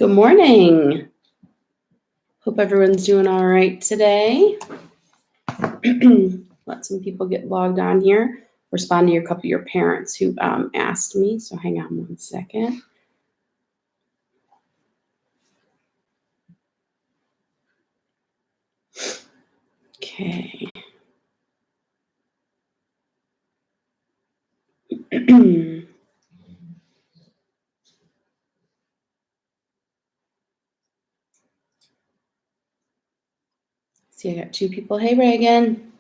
Good morning. Hope everyone's doing all right today. Let some people get logged on here. Respond to a couple of your parents who asked me, so hang on one second. Okay. See, I got two people. Hey, Reagan.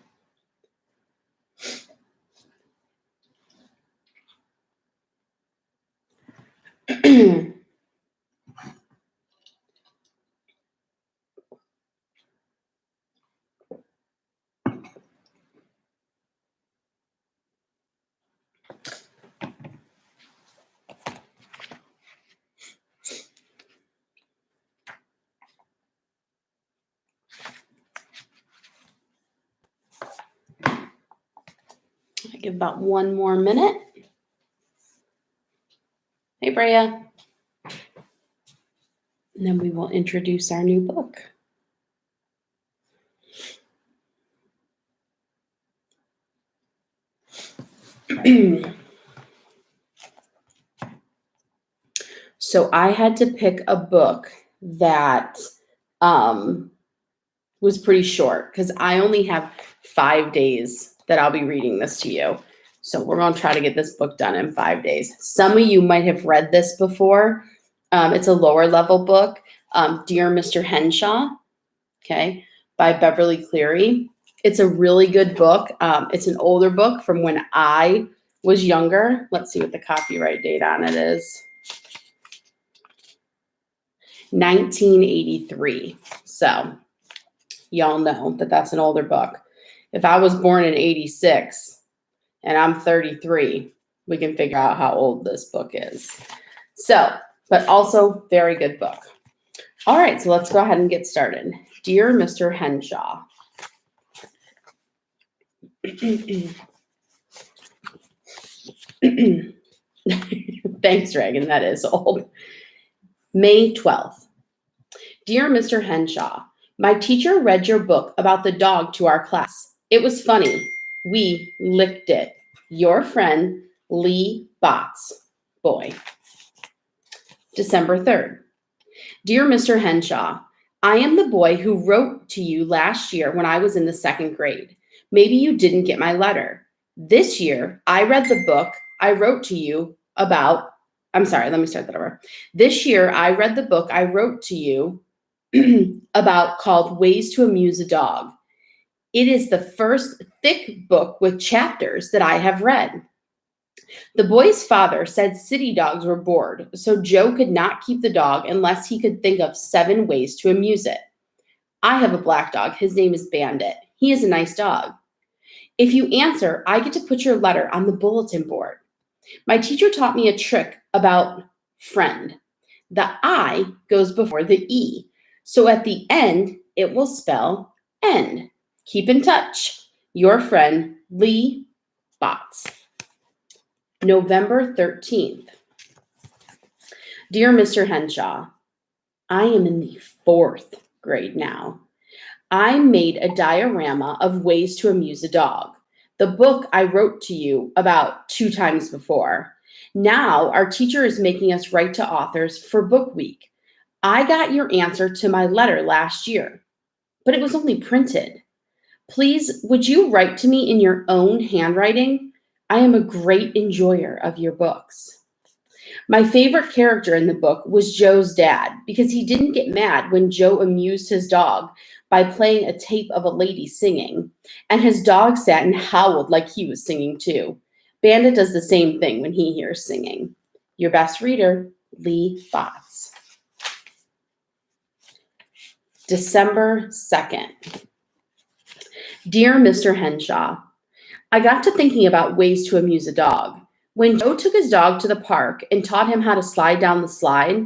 I give about one more minute. Hey, Brea. And then we will introduce our new book. So I had to pick a book that was pretty short because I only have 5 days that I'll be reading this to you. So we're going to try to get this book done in 5 days. Some of you might have read this before. It's a lower level book, Dear Mr. Henshaw, okay, by Beverly Cleary. It's a really good book. It's an older book from when I was younger. Let's see what the copyright date on it is. 1983. So y'all know that that's an older book. If I was born in 86 and I'm 33, we can figure out how old this book is. So, but also very good book. All right, so let's go ahead and get started. Dear Mr. Henshaw. Thanks, Reagan. That is old. May 12th. Dear Mr. Henshaw, my teacher read your book about the dog to our class. It was funny. We licked it. Your friend, Lee Botts. Boy. December 3rd. Dear Mr. Henshaw, I am the boy who wrote to you last year when I was in the 2nd grade. Maybe you didn't get my letter. This year, I read the book I wrote to you about. I'm sorry, let me start that over. This year, I read the book I wrote to you about called Ways to Amuse a Dog. It is the first thick book with chapters that I have read. The boy's father said city dogs were bored, so Joe could not keep the dog unless he could think of 7 ways to amuse it. I have a black dog. His name is Bandit. He is a nice dog. If you answer, I get to put your letter on the bulletin board. My teacher taught me a trick about friend. The I goes before the E, so at the end, it will spell end. Keep in touch. Your friend, Lee Botts. November 13th. Dear Mr. Henshaw, I am in the 4th grade now. I made a diorama of ways to amuse a dog. The book I wrote to you about 2 times before. Now our teacher is making us write to authors for book week. I got your answer to my letter last year, but it was only printed. Please, would you write to me in your own handwriting? I am a great enjoyer of your books. My favorite character in the book was Joe's dad because he didn't get mad when Joe amused his dog by playing a tape of a lady singing, and his dog sat and howled like he was singing too. Bandit does the same thing when he hears singing. Your best reader, Lee Botts. December 2nd. Dear Mr. Henshaw, I got to thinking about ways to amuse a dog. When Joe took his dog to the park and taught him how to slide down the slide,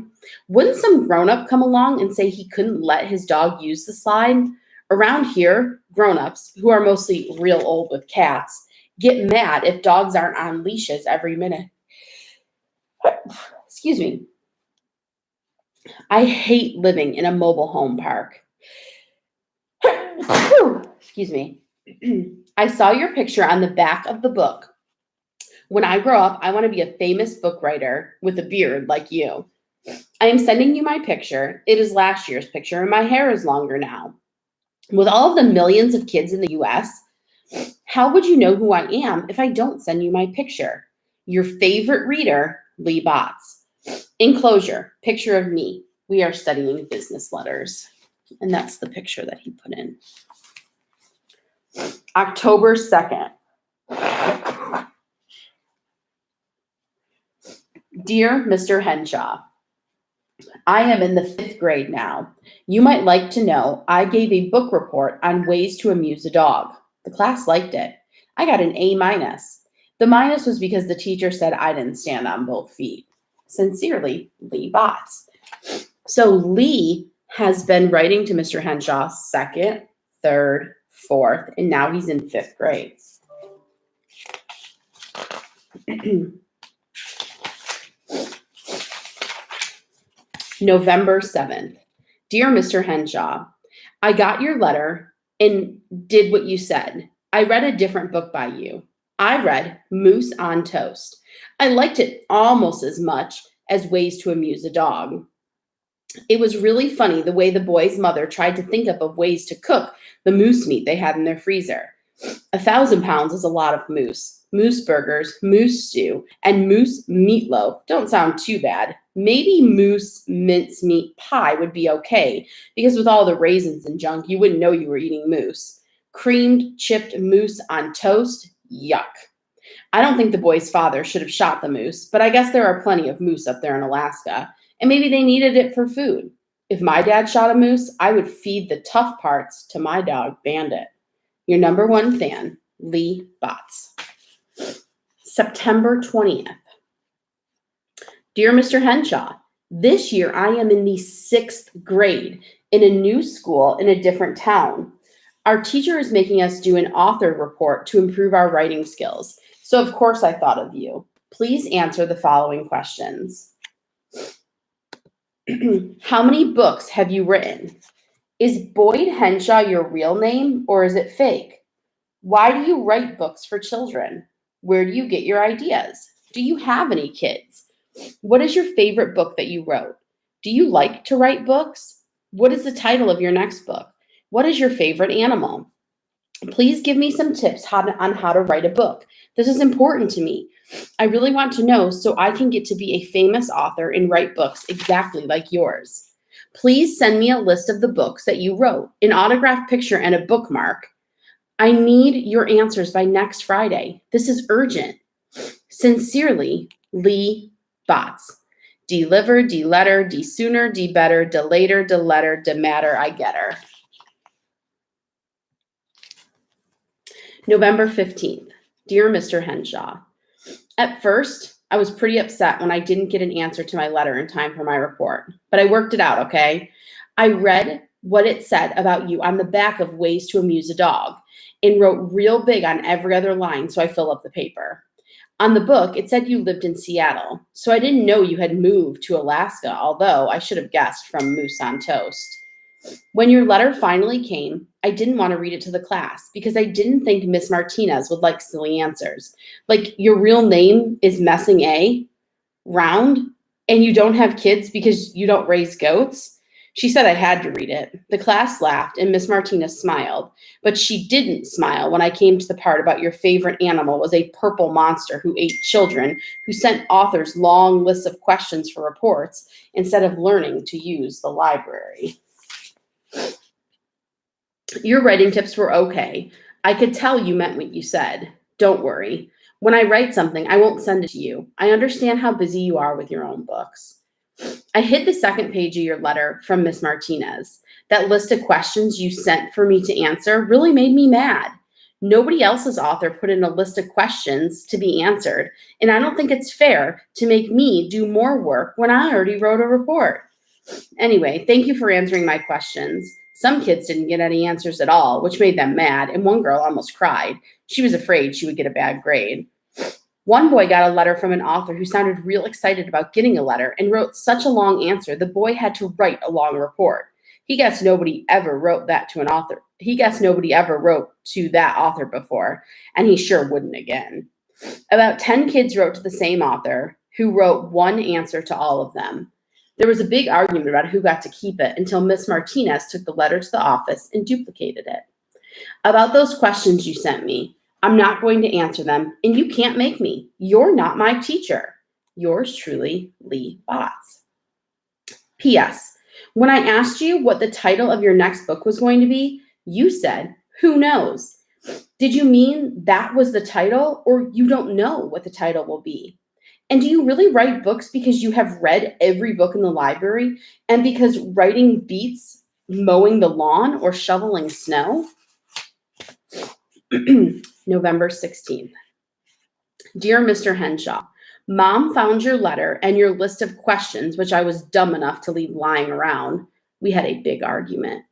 wouldn't some grown-up come along and say he couldn't let his dog use the slide? Around here, grown-ups, who are mostly real old with cats, get mad if dogs aren't on leashes every minute. Excuse me. I hate living in a mobile home park. Excuse me. I saw your picture on the back of the book. When I grow up, I want to be a famous book writer with a beard like you. I am sending you my picture. It is last year's picture, and my hair is longer now. With all of the millions of kids in the US, how would you know who I am if I don't send you my picture? Your favorite reader, Lee Botts. Enclosure, picture of me. We are studying business letters. And that's the picture that he put in. October 2nd. Dear Mr. Henshaw, I am in the 5th grade now. You might like to know I gave a book report on ways to amuse a dog. The class liked it. I got an A-. The minus was because the teacher said I didn't stand on both feet. Sincerely, Lee Botts. So Lee has been writing to Mr. Henshaw 2nd, 3rd, 4th, and now he's in 5th grade. November 7th. Dear Mr. Henshaw, I got your letter and did what you said. I read a different book by you. I read Moose on Toast. I liked it almost as much as Ways to Amuse a Dog. It was really funny the way the boy's mother tried to think up of ways to cook the moose meat they had in their freezer. 1,000 pounds is a lot of moose. Moose burgers, moose stew, and moose meatloaf don't sound too bad. Maybe moose mincemeat pie would be okay, because with all the raisins and junk, you wouldn't know you were eating moose. Creamed chipped moose on toast? Yuck. I don't think the boy's father should have shot the moose, but I guess there are plenty of moose up there in Alaska, and maybe they needed it for food. If my dad shot a moose, I would feed the tough parts to my dog, Bandit. Your number 1 fan, Lee Botts. September 20th. Dear Mr. Henshaw, this year I am in the 6th grade in a new school in a different town. Our teacher is making us do an author report to improve our writing skills. So of course I thought of you. Please answer the following questions. How many books have you written? Is Boyd Henshaw your real name or is it fake? Why do you write books for children? Where do you get your ideas? Do you have any kids? What is your favorite book that you wrote? Do you like to write books? What is the title of your next book? What is your favorite animal? Please give me some tips on how to write a book. This is important to me. I really want to know so I can get to be a famous author and write books exactly like yours. Please send me a list of the books that you wrote, an autographed picture, and a bookmark. I need your answers by next Friday. This is urgent. Sincerely, Lee Botts. Deliver, de-letter, de-sooner, de-better, de-later, de-letter, de-matter, I get her. November 15th. Dear Mr. Henshaw, at first, I was pretty upset when I didn't get an answer to my letter in time for my report, but I worked it out, okay? I read what it said about you on the back of Ways to Amuse a Dog and wrote real big on every other line so I fill up the paper. On the book, it said you lived in Seattle, so I didn't know you had moved to Alaska, although I should have guessed from Moose on Toast. When your letter finally came, I didn't want to read it to the class because I didn't think Miss Martinez would like silly answers. Like, your real name is Messing A, round, and you don't have kids because you don't raise goats? She said I had to read it. The class laughed and Miss Martinez smiled, but she didn't smile when I came to the part about your favorite animal was a purple monster who ate children, who sent authors long lists of questions for reports instead of learning to use the library. Your writing tips were okay. I could tell you meant what you said. Don't worry. When I write something, I won't send it to you. I understand how busy you are with your own books. I hid the second page of your letter from Miss Martinez. That list of questions you sent for me to answer really made me mad. Nobody else's author put in a list of questions to be answered, and I don't think it's fair to make me do more work when I already wrote a report. Anyway, thank you for answering my questions. Some kids didn't get any answers at all, which made them mad, and one girl almost cried. She was afraid she would get a bad grade. One boy got a letter from an author who sounded real excited about getting a letter and wrote such a long answer the boy had to write a long report. He guessed nobody ever wrote that to an author. He guessed nobody ever wrote to that author before, and he sure wouldn't again. About 10 kids wrote to the same author, who wrote one answer to all of them. There was a big argument about who got to keep it until Miss Martinez took the letter to the office and duplicated it. About those questions you sent me, I'm not going to answer them, and you can't make me. You're not my teacher. Yours truly, Lee Botts. P.S. When I asked you what the title of your next book was going to be, you said, "Who knows?" Did you mean that was the title, or you don't know what the title will be? And do you really write books because you have read every book in the library and because writing beats mowing the lawn or shoveling snow? November 16th. Dear Mr. Henshaw, Mom found your letter and your list of questions, which I was dumb enough to leave lying around. We had a big argument.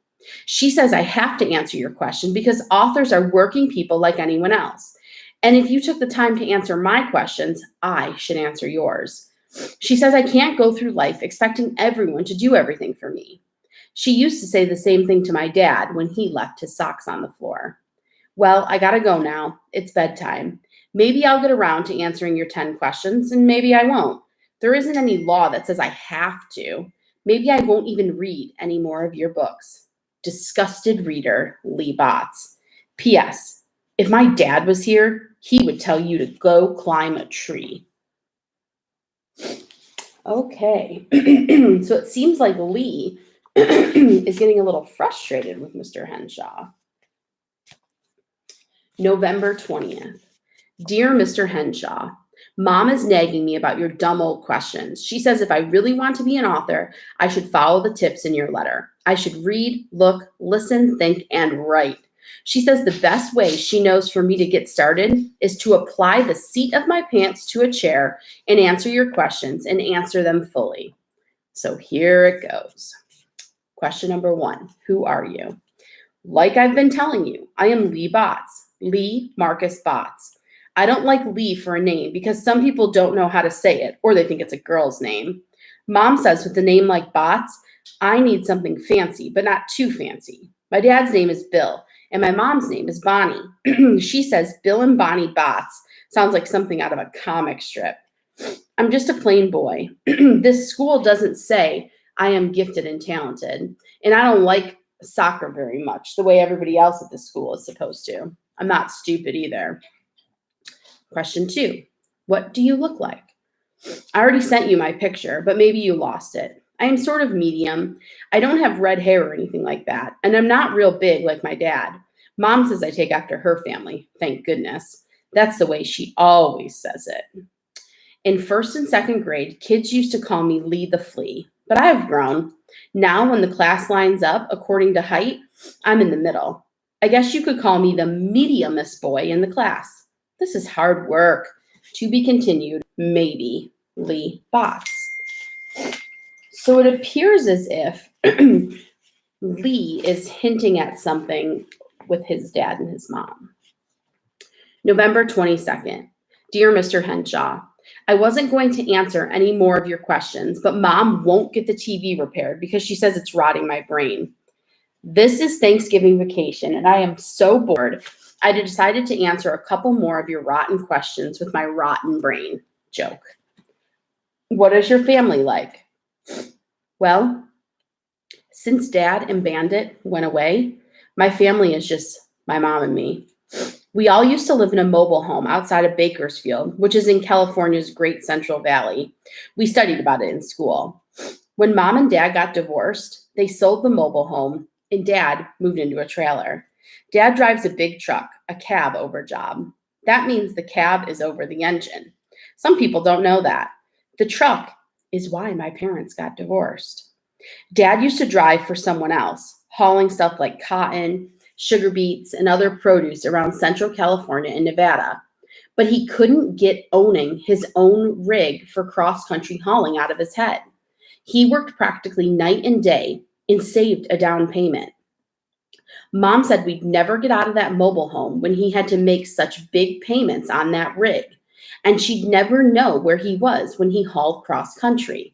She says I have to answer your question because authors are working people like anyone else. And if you took the time to answer my questions, I should answer yours. She says I can't go through life expecting everyone to do everything for me. She used to say the same thing to my dad when he left his socks on the floor. Well, I gotta go now. It's bedtime. Maybe I'll get around to answering your 10 questions, and maybe I won't. There isn't any law that says I have to. Maybe I won't even read any more of your books. Disgusted reader, Lee Botts. P.S. If my dad was here, he would tell you to go climb a tree. Okay. So it seems like Lee is getting a little frustrated with Mr. Henshaw. November 20th. Dear Mr. Henshaw, Mom is nagging me about your dumb old questions. She says if I really want to be an author, I should follow the tips in your letter. I should read, look, listen, think, and write. She says the best way she knows for me to get started is to apply the seat of my pants to a chair and answer your questions and answer them fully. So here it goes. Question number 1, who are you? Like I've been telling you, I am Lee Botts, Lee Marcus Botts. I don't like Lee for a name because some people don't know how to say it or they think it's a girl's name. Mom says with a name like Botts, I need something fancy, but not too fancy. My dad's name is Bill, and my mom's name is Bonnie. She says Bill and Bonnie Botts sounds like something out of a comic strip. I'm just a plain boy. This school doesn't say I am gifted and talented, and I don't like soccer very much the way everybody else at this school is supposed to. I'm not stupid either. Question 2, what do you look like? I already sent you my picture, but maybe you lost it. I am sort of medium. I don't have red hair or anything like that, and I'm not real big like my dad. Mom says I take after her family, thank goodness. That's the way she always says it. In 1st and 2nd grade, kids used to call me Lee the Flea, but I have grown. Now when the class lines up according to height, I'm in the middle. I guess you could call me the mediumest boy in the class. This is hard work. To be continued, maybe, Lee Botts. So it appears as if Lee is hinting at something with his dad and his mom. November 22nd. Dear Mr. Henshaw, I wasn't going to answer any more of your questions, but Mom won't get the TV repaired because she says it's rotting my brain. This is Thanksgiving vacation, and I am so bored. I decided to answer a couple more of your rotten questions with my rotten brain. Joke. What is your family like? Well, since Dad and Bandit went away, my family is just my mom and me. We all used to live in a mobile home outside of Bakersfield, which is in California's Great Central Valley. We studied about it in school. When Mom and Dad got divorced, they sold the mobile home, and Dad moved into a trailer. Dad drives a big truck, a cab over job. That means the cab is over the engine. Some people don't know that. The truck is why my parents got divorced. Dad used to drive for someone else, hauling stuff like cotton, sugar beets, and other produce around Central California and Nevada. But he couldn't get owning his own rig for cross-country hauling out of his head. He worked practically night and day and saved a down payment. Mom said we'd never get out of that mobile home when he had to make such big payments on that rig. and she'd never know where he was when he hauled cross country.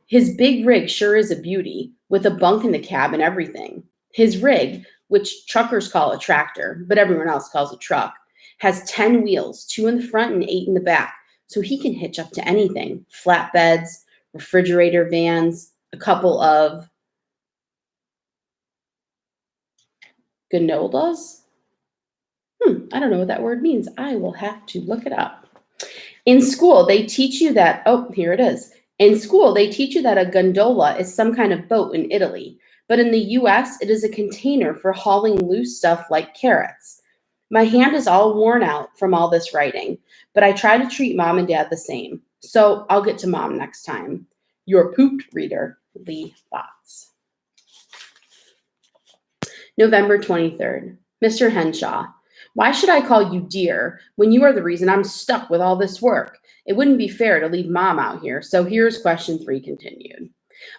His big rig sure is a beauty, with a bunk in the cab and everything. His rig, which truckers call a tractor, but everyone else calls a truck, has 10 wheels, 2 in the front and 8 in the back, so he can hitch up to anything. Flatbeds, refrigerator vans, a couple of gondolas. I don't know what that word means. I will have to look it up. In school, they teach you that, here it is. In school, they teach you that a gondola is some kind of boat in Italy, but in the US, it is a container for hauling loose stuff like carrots. My hand is all worn out from all this writing, but I try to treat Mom and Dad the same. So I'll get to Mom next time. Your pooped reader, Lee Botts. November 23rd. Mr. Henshaw, why should I call you dear when you are the reason I'm stuck with all this work? It wouldn't be fair to leave Mom out here, so here's question 3 continued.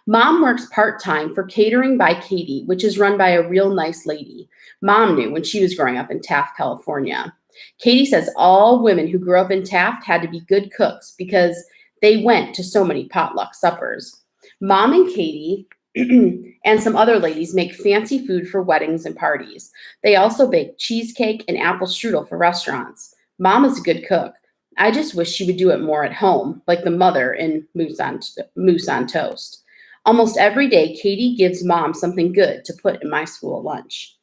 Mom works part-time for Catering by Katie, which is run by a real nice lady. Mom knew when she was growing up in Taft, California. Katie says all women who grew up in Taft had to be good cooks because they went to so many potluck suppers. Mom and Katie and some other ladies make fancy food for weddings and parties. They also bake cheesecake and apple strudel for restaurants. Mom is a good cook. I just wish she would do it more at home, like the mother in Moose on Toast. Almost every day, Katie gives Mom something good to put in my school lunch.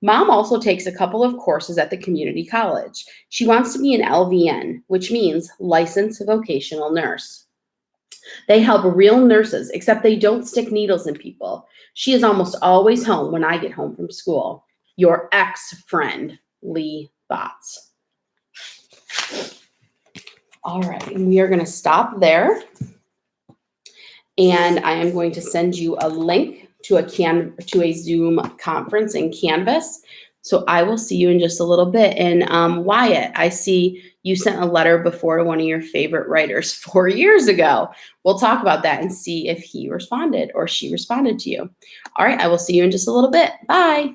Mom also takes a couple of courses at the community college. She wants to be an LVN, which means licensed vocational nurse. They help real nurses, except they don't stick needles in people. She is almost always home when I get home from school. Your ex-friend, Lee Botts. All right, and we are going to stop there. And I am going to send you a link to a Zoom conference in Canvas. So I will see you in just a little bit. And Wyatt, I see you sent a letter before to one of your favorite writers 4 years ago. We'll talk about that and see if he responded or she responded to you. All right, I will see you in just a little bit. Bye.